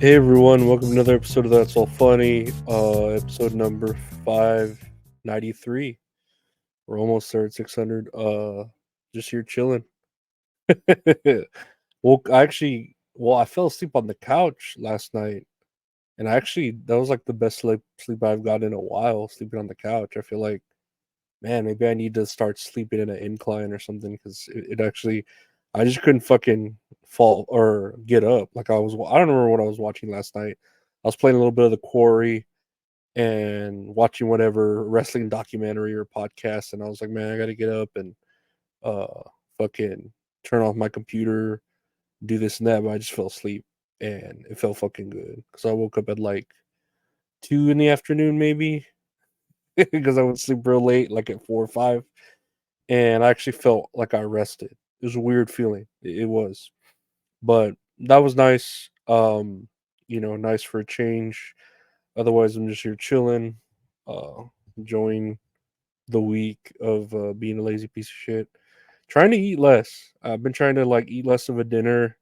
Hey everyone, welcome to another episode of That's All Funny. Episode number 593. We're almost there at 600. Just here chilling. I fell asleep on the couch last night, and that was like the best sleep I've gotten in a while. Sleeping on the couch, I feel like, man, maybe I need to start sleeping in an incline or something because I just couldn't fucking fall or get up. I don't remember what I was watching last night. I was playing a little bit of the Quarry and watching whatever wrestling documentary or podcast, and I was like, man, I got to get up and uh fucking turn off my computer, do this and that, but I just fell asleep and it felt fucking good because I woke up at like 2 in the afternoon maybe because I went to sleep real late, like at 4 or 5, and I actually felt like I rested. It was a weird feeling. It was, but that was nice. Nice for a change. Otherwise, I'm just here chilling, uh, enjoying the week of being a lazy piece of shit. Trying to eat less. I've been trying to like eat less of a dinner,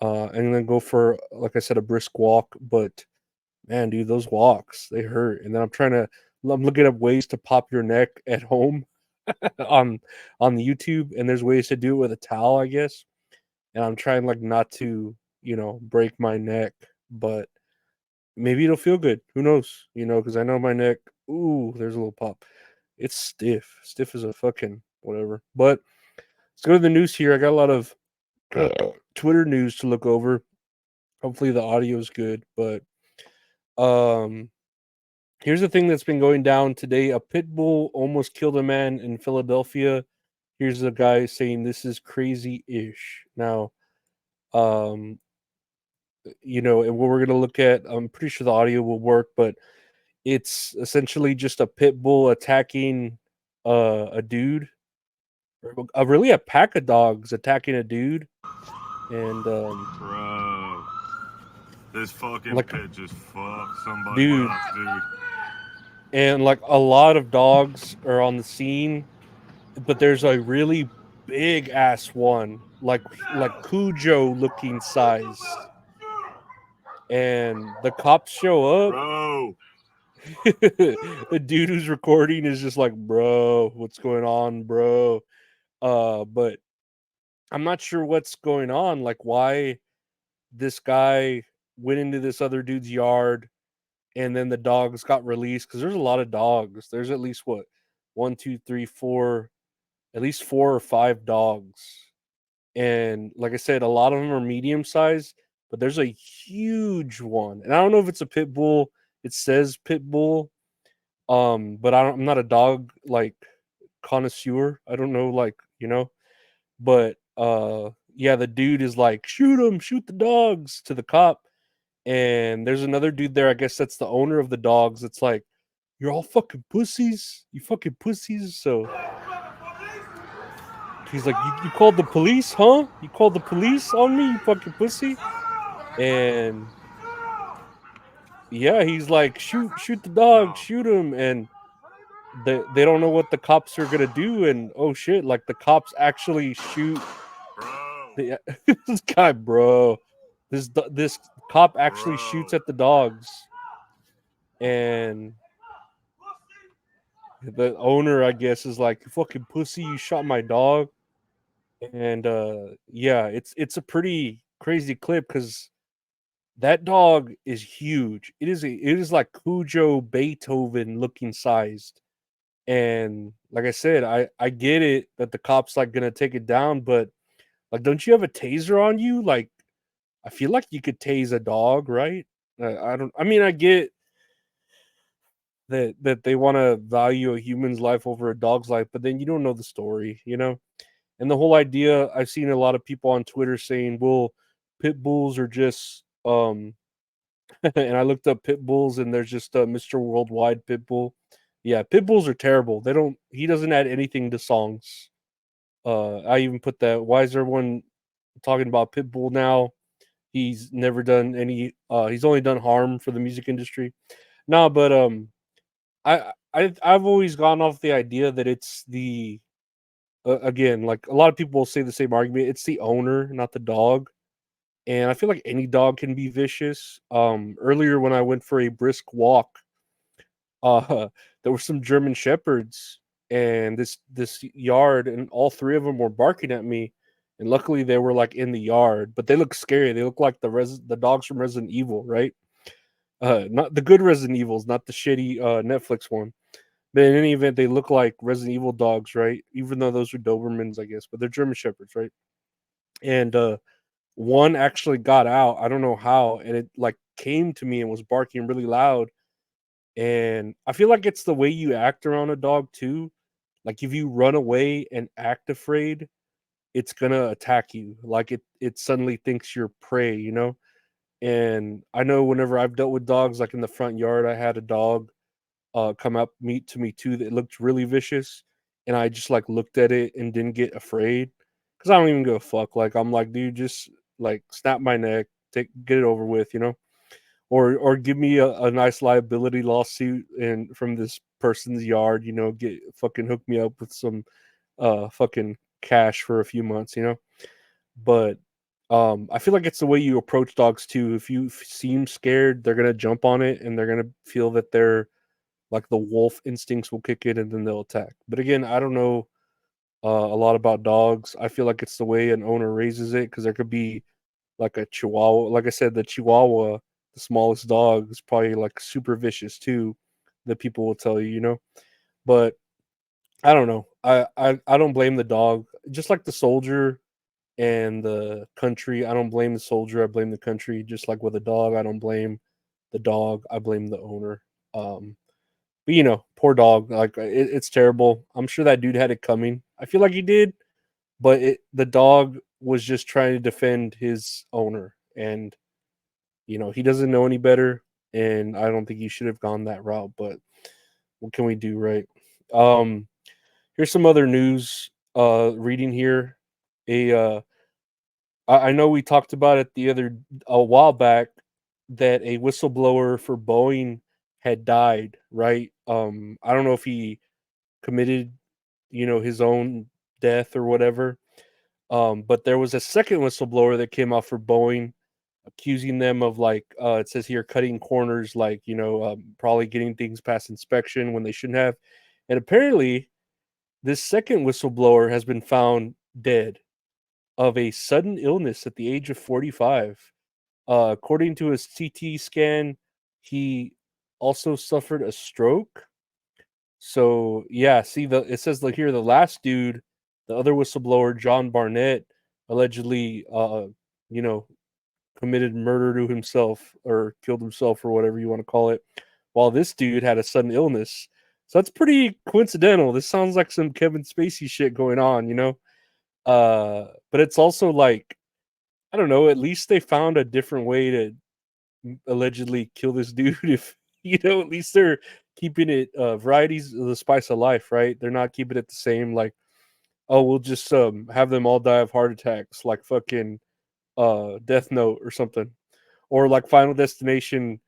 and then go for, like I said, a brisk walk. But man, dude, those walks they hurt. And then I'm looking up ways to pop your neck at home on on the YouTube, and there's ways to do it with a towel, I guess. And I'm trying like not to, break my neck, but maybe it'll feel good. Who knows? Because I know my neck. Ooh, there's a little pop. It's stiff as a fucking whatever. But let's go to the news here. I got a lot of Twitter news to look over. Hopefully the audio is good. But um, here's the thing that's been going down today. A pit bull almost killed a man in Philadelphia. Here's a guy saying this is crazy ish. Now, um, and what we're gonna look at, I'm pretty sure the audio will work, but it's essentially just a pit bull attacking a dude, really a pack of dogs attacking a dude, and Bro, this fucking like pit just fucked somebody dude, up, dude. and like a lot of dogs are on the scene, but there's a really big ass one, like Cujo looking size, and the cops show up. Bro, The dude who's recording is just like, bro, what's going on, bro? But I'm not sure what's going on. Like, why this guy went into this other dude's yard, and then the dogs got released because there's a lot of dogs. There's at least what, one, two, three, four, at least 4 or 5 dogs. And like I said, a lot of them are medium sized, but there's a huge one. And I don't know if it's a pit bull. It says pit bull. But I'm not a dog like connoisseur. I don't know, but yeah, the dude is like, shoot him, shoot the dogs to the cop. And there's another dude there, I guess that's the owner of the dogs. It's like, you're all fucking pussies, you fucking pussies. So he's like, you called the police, huh? You called the police on me, you fucking pussy. And yeah, he's like, shoot the dog, no, shoot him. And they don't know what the cops are gonna do. And oh shit, like the cops actually shoot bro, the this guy, bro. This cop actually shoots bro. at the dogs, and the owner, I guess, is like, "Fucking pussy, you shot my dog." And yeah, it's a pretty crazy clip because that dog is huge. It is like Cujo Beethoven looking sized. And like I said, I get it that the cops like gonna take it down, but like, don't you have a taser on you? Like, I feel like you could tase a dog, right? I don't. I mean, I get that they want to value a human's life over a dog's life, but then you don't know the story. And the whole idea, I've seen a lot of people on Twitter saying, "Well, pit bulls are just." And I looked up pit bulls, and there's just a Mr. Worldwide pit bull. Yeah, pit bulls are terrible. They don't. He doesn't add anything to songs. I even put that. Why is everyone talking about pit bull now? He's never done any. He's only done harm for the music industry. No, but I've always gone off the idea that it's the again, like a lot of people will say the same argument. It's the owner, not the dog. and I feel like any dog can be vicious. Earlier when I went for a brisk walk, uh, there were some German shepherds and this yard, and all three of them were barking at me. And luckily, they were like in the yard, but they look scary. They look like the dogs from Resident Evil, right? Not the good Resident Evils, not the shitty Netflix one. But in any event, they look like Resident Evil dogs, right? Even though those are Dobermans, I guess, but they're German shepherds, right? And one actually got out. I don't know how, and it like came to me and was barking really loud. And I feel like it's the way you act around a dog too. Like if you run away and act afraid, it's gonna attack you. Like it suddenly thinks you're prey, you know? And I know whenever I've dealt with dogs, like in the front yard, I had a dog come up meet to me too that looked really vicious. And I just like looked at it and didn't get afraid. Cause I don't even give a fuck. Like I'm like, dude, just like snap my neck, get it over with, you know? Or give me a nice liability lawsuit and from this person's yard, you know, get fucking hook me up with some fucking cash for a few months, you know. But I feel like it's the way you approach dogs too. If you seem scared, they're gonna jump on it and they're gonna feel that they're like the wolf instincts will kick in and then they'll attack. But again, I don't know a lot about dogs. I feel like it's the way an owner raises it because there could be like a chihuahua. Like I said, the chihuahua, the smallest dog, is probably like super vicious too. That people will tell you, you know. But I don't know. I don't blame the dog. Just like the soldier and the country, I don't blame the soldier. I blame the country. Just like with a dog, I don't blame the dog. I blame the owner. Um, but you know, poor dog. Like it's terrible. I'm sure that dude had it coming. I feel like he did, but the dog was just trying to defend his owner, and you know, he doesn't know any better, and I don't think he should have gone that route, but what can we do, right? Um, Here's some other news reading here. A I know we talked about it the other a while back that a whistleblower for Boeing had died, right? I don't know if he committed, you know, his own death or whatever. But there was a second whistleblower that came out for Boeing accusing them of like it says here cutting corners, like you know, probably getting things past inspection when they shouldn't have. And apparently this second whistleblower has been found dead of a sudden illness at the age of 45. According to his CT scan, he also suffered a stroke. So yeah, see the it says like here the last dude, the other whistleblower, John Barnett, allegedly you know, committed murder to himself or killed himself or whatever you want to call it, while this dude had a sudden illness. So that's pretty coincidental. This sounds like some Kevin Spacey shit going on, you know? But it's also like, I don't know, at least they found a different way to allegedly kill this dude. If you know, at least they're keeping it varieties of the spice of life, right? They're not keeping it the same, like, oh, we'll just have them all die of heart attacks like fucking Death Note or something, or like Final Destination,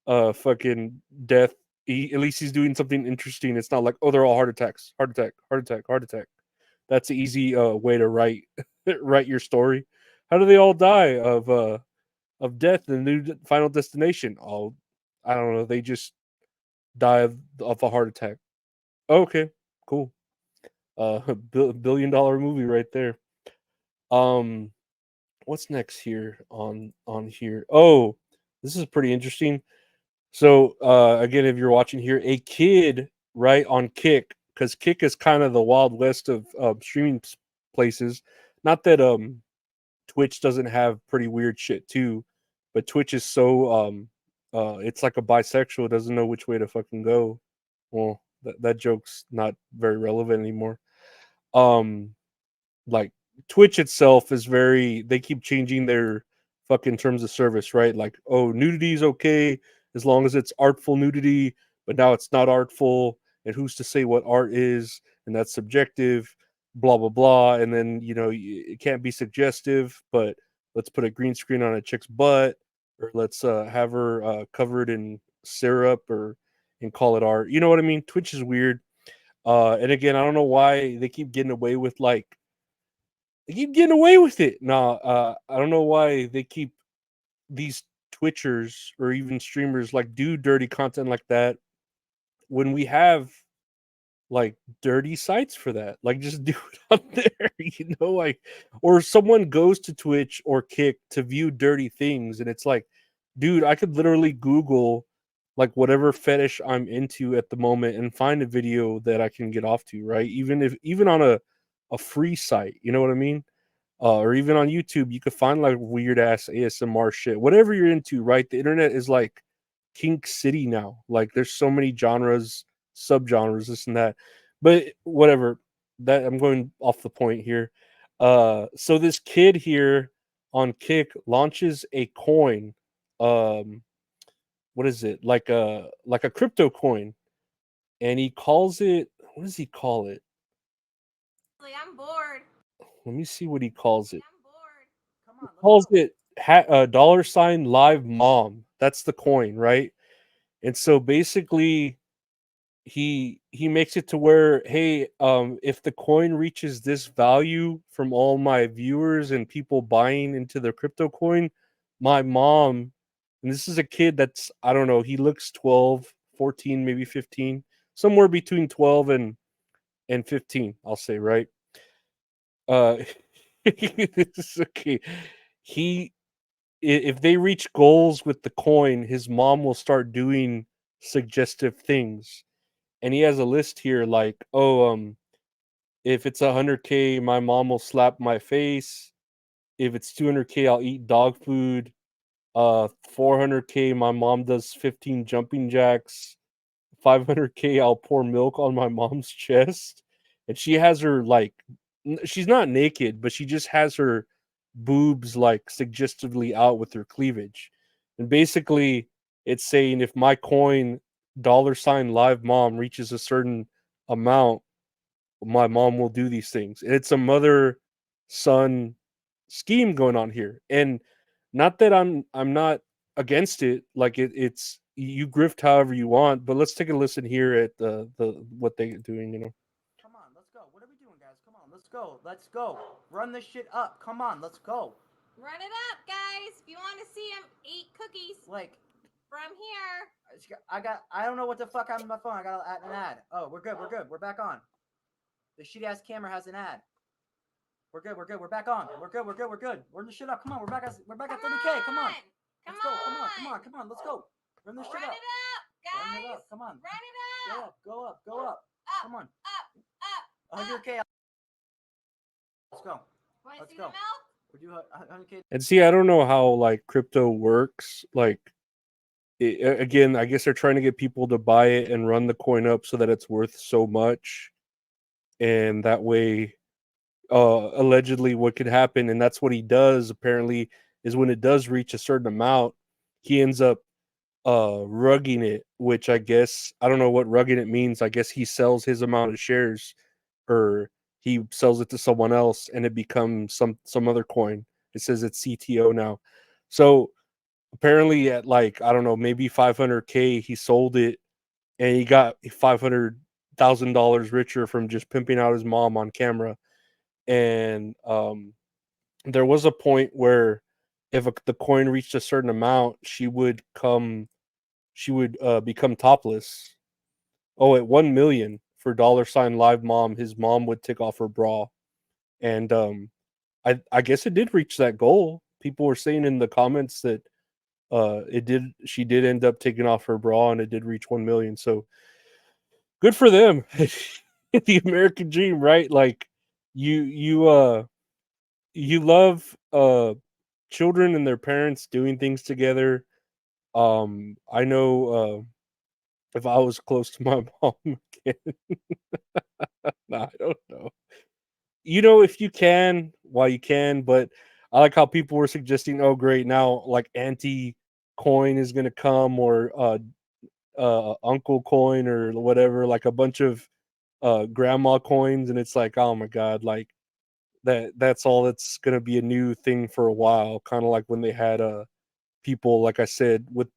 fucking death. At least he's doing something interesting. It's not like, oh, they're all heart attacks, heart attack, heart attack, heart attack. That's an easy way to write write your story. How do they all die of death in the new Final Destination? Oh, I don't know. They just die of a heart attack. Okay, cool. Billion-dollar movie right there. Um, what's next here on here? Oh, this is pretty interesting. So again, if you're watching here, a kid right on Kick, because Kick is kind of the wild west of streaming places. Not that Twitch doesn't have pretty weird shit too, but Twitch is so it's like a bisexual, it doesn't know which way to fucking go. Well, that joke's not very relevant anymore. Um like Twitch itself is very they keep changing their fucking terms of service, right? Like, oh, nudity is okay as long as it's artful nudity, but now it's not artful, and who's to say what art is, and that's subjective, blah blah blah. And then you know it can't be suggestive, but let's put a green screen on a chick's butt, or let's have her covered in syrup, or and call it art. You know what I mean? Twitch is weird. And again, I don't know why they keep getting away with like They keep getting away with it. Nah, I don't know why they keep these Twitchers or even streamers like do dirty content like that when we have like dirty sites for that. Like just do it on there, like or someone goes to Twitch or Kick to view dirty things and it's like, dude, I could literally Google like whatever fetish I'm into at the moment and find a video that I can get off to, right? Even on a free site, you know what I mean? Or even on YouTube, you could find like weird ass ASMR shit, whatever you're into, right? The internet is like kink city now. Like there's so many genres, subgenres, this and that. But whatever. That I'm going off the point here. So this kid here on Kick launches a coin. Um, what is it? Like a crypto coin, and he calls it. What does he call it? I'm bored. Let me see what he calls it. I'm bored. Come on, let's Calls go. it dollar sign live mom. That's the coin, right? And so basically, he makes it to where, hey, if the coin reaches this value from all my viewers and people buying into the crypto coin, my mom, and this is a kid that's, I don't know, he looks 12, 14, maybe 15, somewhere between 12 and 15, I'll say, right? Uh, this is okay. He if they reach goals with the coin, his mom will start doing suggestive things. And he has a list here like, oh, if it's 100K, my mom will slap my face. If it's 200K, I'll eat dog food. 400K, my mom does 15 jumping jacks. 500K, I'll pour milk on my mom's chest. And she has her like, she's not naked, but she just has her boobs like suggestively out with her cleavage. And basically, it's saying if my coin dollar sign live mom reaches a certain amount, my mom will do these things. And it's a mother son scheme going on here. And not that I'm not against it. Like it's you grift however you want, but let's take a listen here at the what they're doing. Come on, let's go. What are we doing, guys? Come on, let's go. Let's go. Run this shit up. Come on, let's go. Run it up, guys. If you want to see him eat cookies Like, from here. I don't know what the fuck happened to my phone. I got an ad. Oh, we're good. We're good. We're back on. The shitty ass camera has an ad. We're good. We're good. We're back on. We're good. We're good. We're good. Run the shit up. Come on. We're back at 30K. Come on. Let's go. Come on. Come on. Come on. Let's go. Run this shit Run up. it up, guys. Run it up. Come on. Run it Go up. up. Go up. Go up. Up, Come on. up, up. 100K. Let's go. Want to Let's see go. the milk? We do 100K. And see, I don't know how like crypto works. Like again, I guess they're trying to get people to buy it and run the coin up so that it's worth so much, and that way, allegedly, what could happen, and that's what he does. Apparently, is when it does reach a certain amount, he ends up rugging it, which I guess I don't know what rugging it means. I guess he sells his amount of shares, or he sells it to someone else, and it becomes some other coin. It says it's CTO now, so apparently at like I don't know maybe 500K he sold it and he got $500,000 richer from just pimping out his mom on camera. And there was a point where if the coin reached a certain amount, she would become topless. Oh, at 1 million for dollar sign live mom, his mom would take off her bra, and I guess it did reach that goal. People were saying in the comments that it did. She did end up taking off her bra, and it did reach 1 million. So good for them. The American dream, right? Like you love children and their parents doing things together. I know if I was close to my mom again, nah, I don't know. If you can, while you can, but I like how people were suggesting, oh great, now like anti coin is gonna come, or uncle coin or whatever, like a bunch of grandma coins, and it's like, oh my god, like that's all that's gonna be a new thing for a while, kind of like when they had people, like I said, with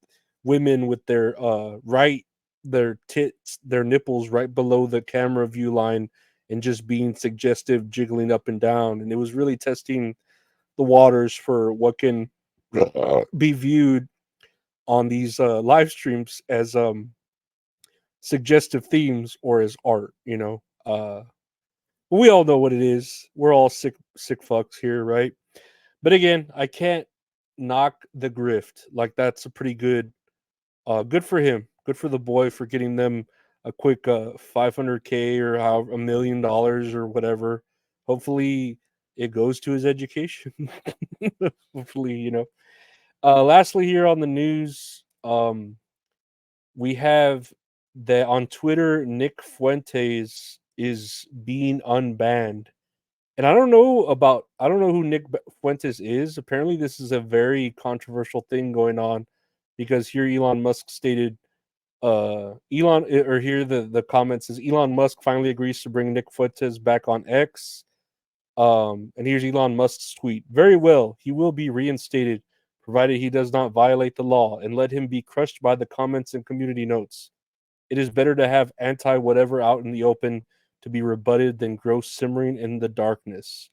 women with their tits, their nipples right below the camera view line, and just being suggestive, jiggling up and down, and it was really testing the waters for what can be viewed on these live streams as suggestive themes or as art. We all know what it is. We're all sick fucks here, right? But again, I can't knock the grift. Like that's a pretty good. Good for him. Good for the boy for getting them a quick 500K or how $1 million or whatever. Hopefully, it goes to his education. Hopefully, lastly, here on the news, we have that on Twitter, Nick Fuentes is being unbanned. And I don't know who Nick Fuentes is. Apparently, this is a very controversial thing going on because here Elon Musk stated, here the comment says Elon Musk finally agrees to bring Nick Fuentes back on X. And here's Elon Musk's tweet. Very well, he will be reinstated, provided he does not violate the law, and let him be crushed by the comments and community notes. It is better to have anti whatever out in the open to be rebutted than grow simmering in the darkness.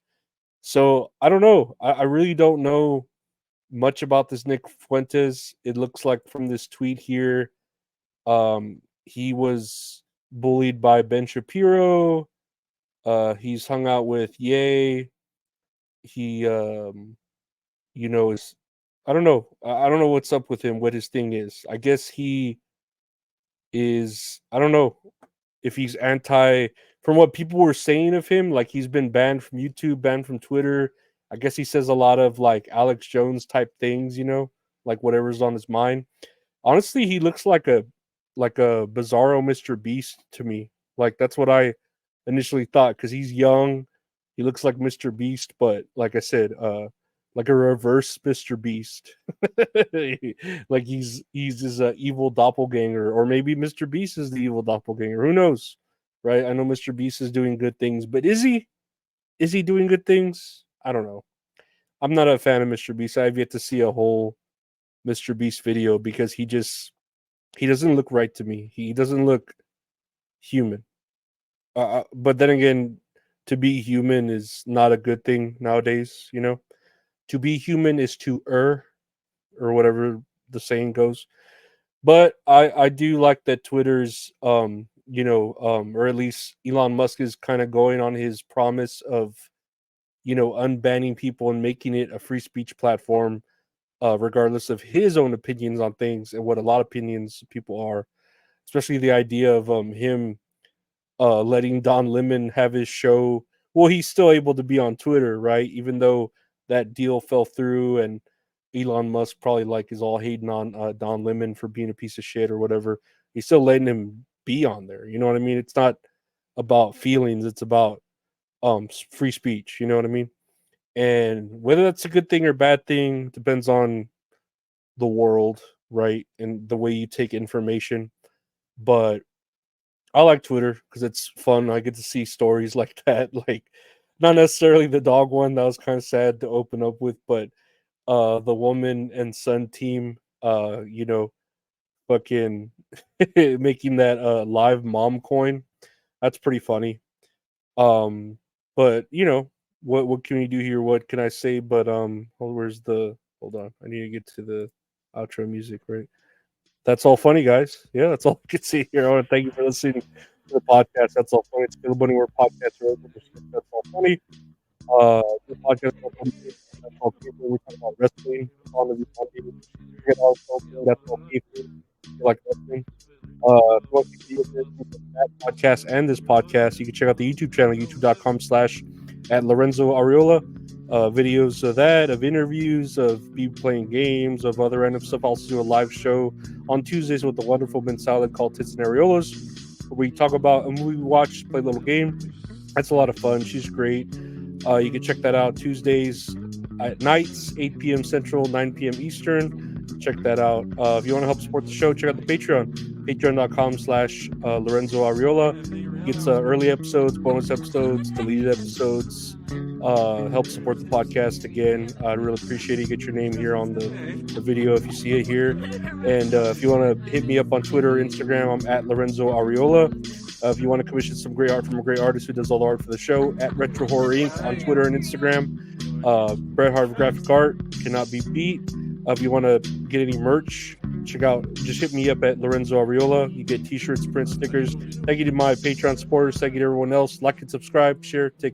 So I don't know. I really don't know much about this Nick Fuentes. It looks like from this tweet here, he was bullied by Ben Shapiro. He's hung out with Ye. He is I don't know. I don't know what's up with him, what his thing is. I guess he is, I don't know if he's anti, from what people were saying of him, like he's been banned from YouTube, banned from Twitter. I guess he says a lot of like Alex Jones type things, like whatever's on his mind. Honestly, he looks like a bizarro Mr. Beast to me. Like that's what I initially thought because he's young. He looks like Mr. Beast, but like I said, like a reverse Mr. Beast. Like he's his evil doppelganger, or maybe Mr. Beast is the evil doppelganger. Who knows? Right? I know Mr. Beast is doing good things, but is he? Is he doing good things? I don't know. I'm not a fan of Mr. Beast. I've yet to see a whole Mr. Beast video because he doesn't look right to me. He doesn't look human. But then again, to be human is not a good thing nowadays. To be human is to err, or whatever the saying goes. But I do like that Twitter's or at least Elon Musk is kind of going on his promise of unbanning people and making it a free speech platform, regardless of his own opinions on things and what a lot of opinions people are, especially the idea of him letting Don Lemon have his show. Well, he's still able to be on Twitter, right? Even though that deal fell through, and Elon Musk probably like is all hating on Don Lemon for being a piece of shit or whatever. He's still letting him be on there. You know what I mean? It's not about feelings. It's about free speech. You know what I mean? And whether that's a good thing or bad thing depends on the world, right? And the way you take information. But I like Twitter because it's fun. I get to see stories like that. Like, not necessarily the dog one that was kind of sad to open up with, but the woman and son team, fucking making that live mom coin. That's pretty funny. Um, but what can we do here? What can I say? But hold on. I need to get to the outro music, right? That's all funny, guys. Yeah, that's all I can say here. I want to thank you for listening to the podcast. That's all funny. It's available anywhere podcasts are open. That's all funny. The podcast that's all people. We talk about wrestling on the Monday. Check it out. That's all people. If you like wrestling. If you want to see that podcast and this podcast, you can check out the YouTube channel, youtube.com/at Lorenzo Ariola. Videos of that, of interviews, of me playing games, of other random stuff. I also do a live show on Tuesdays with the wonderful Ben Salad called Tits and Ariolas, where we talk about a movie we watch, play a little game. That's a lot of fun. She's great. You can check that out Tuesdays at nights, 8 p.m. Central, 9 p.m. Eastern. check that out. If you want to help support the show, check out the Patreon, patreon.com/Lorenzo Ariola. Gets early episodes, bonus episodes, deleted episodes. Help support the podcast again. I'd really appreciate it. Get your name here on the video if you see it here. And if you want to hit me up on Twitter or Instagram, I'm at Lorenzo Ariola. If you want to commission some great art from a great artist who does all the art for the show, at Retro Horror Inc. on Twitter and Instagram. Bret Hart Graphic Art cannot be beat. If you want to get any merch, check out, just hit me up at Lorenzo Ariola. You get t-shirts, prints, stickers. Thank you to my Patreon supporters. Thank you to everyone else. Like and subscribe, share, take